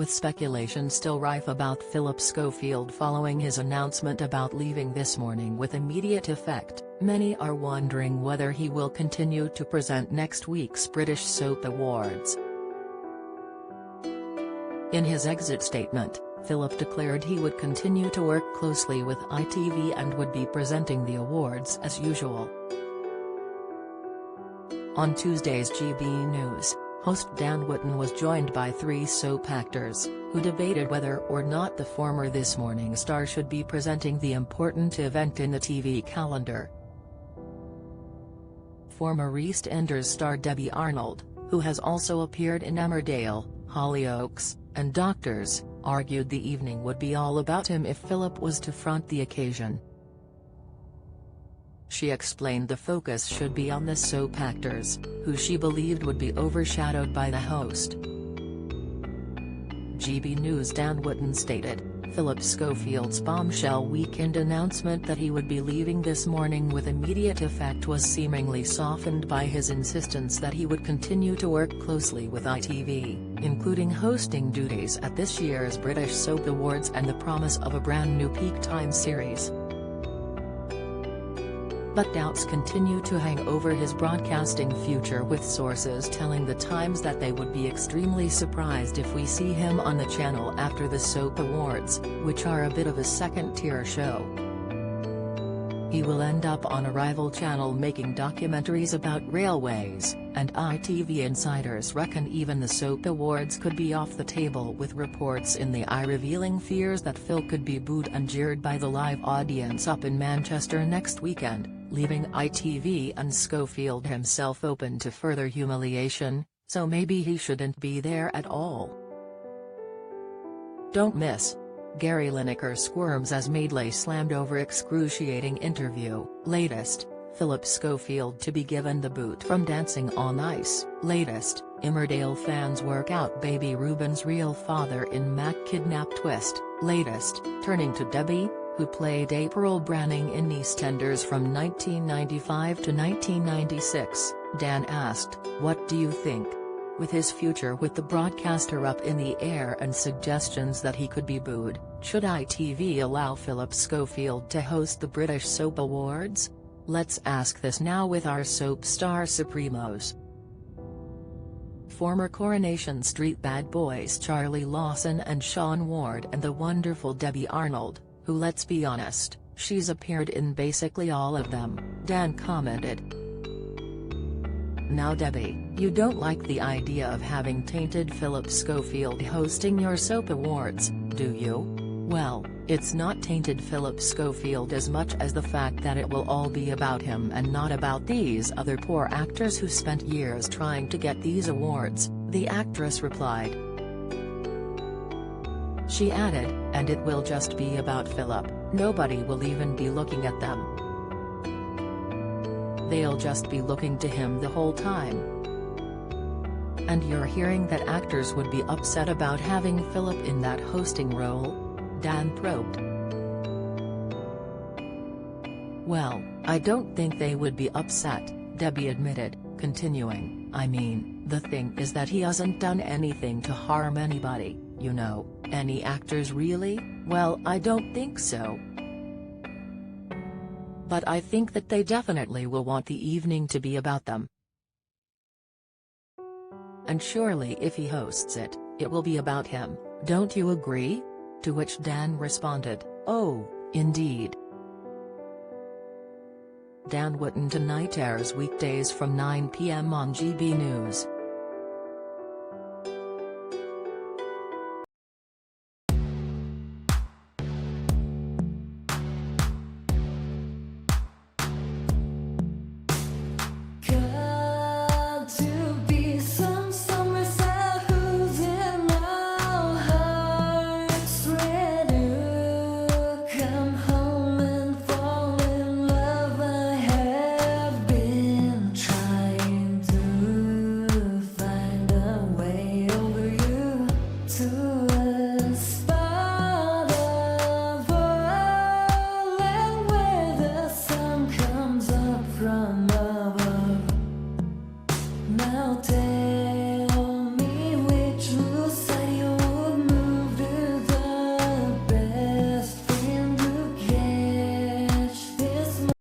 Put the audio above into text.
with speculation still rife about Phillip Schofield following his announcement about leaving This Morning with immediate effect. Many are wondering whether he will continue to present next week's British Soap Awards. In his exit statement, Phillip declared he would continue to work closely with ITV and would be presenting the awards as usual. On Tuesday's GB News, host Dan Wootton was joined by three soap actors, who debated whether or not the former This Morning star should be presenting the important event in the TV calendar. Former EastEnders star Debbie Arnold, who has also appeared in Emmerdale, Hollyoaks, and Doctors, argued the evening would be all about him if Phillip was to front the occasion. She explained the focus should be on the soap actors, who she believed would be overshadowed by the host. GB News' Dan Wootton stated, Phillip Schofield's bombshell weekend announcement that he would be leaving This Morning with immediate effect was seemingly softened by his insistence that he would continue to work closely with ITV, including hosting duties at this year's British Soap Awards and the promise of a brand new peak time series. But doubts continue to hang over his broadcasting future, with sources telling The Times that they would be extremely surprised if we see him on the channel after the Soap Awards, which are a bit of a second-tier show. He will end up on a rival channel making documentaries about railways, and ITV insiders reckon even the Soap Awards could be off the table, with reports in the Eye revealing fears that Phil could be booed and jeered by the live audience up in Manchester next weekend, leaving ITV and Schofield himself open to further humiliation, so maybe he shouldn't be there at all. Don't miss. Gary Lineker squirms as Madeley slammed over excruciating interview. Latest, Phillip Schofield to be given the boot from Dancing on Ice. Latest, Emmerdale fans work out baby Ruben's real father in Mac kidnap twist. Latest, turning to Debbie, who played April Branning in EastEnders from 1995 to 1996, Dan asked, "What do you think?" With his future with the broadcaster up in the air and suggestions that he could be booed, should ITV allow Phillip Schofield to host the British Soap Awards? Let's ask this now with our soap star supremos. Former Coronation Street bad boys Charlie Lawson and Sean Ward, and the wonderful Debbie Arnold, who, let's be honest, she's appeared in basically all of them, Dan commented. Now Debbie, you don't like the idea of having tainted Phillip Schofield hosting your soap awards, do you? Well, it's not tainted Phillip Schofield as much as the fact that it will all be about him and not about these other poor actors who spent years trying to get these awards, the actress replied. She added, and it will just be about Phillip, nobody will even be looking at them. They'll just be looking to him the whole time. And you're hearing that actors would be upset about having Phillip in that hosting role? Dan probed. Well, I don't think they would be upset, Debbie admitted, continuing, I mean, the thing is that he hasn't done anything to harm anybody, you know, any actors really? Well, I don't think so. But I think that they definitely will want the evening to be about them. And surely if he hosts it, it will be about him, don't you agree? To which Dan responded, oh, indeed. Dan Wootton Tonight airs weekdays from 9 p.m. on GB News.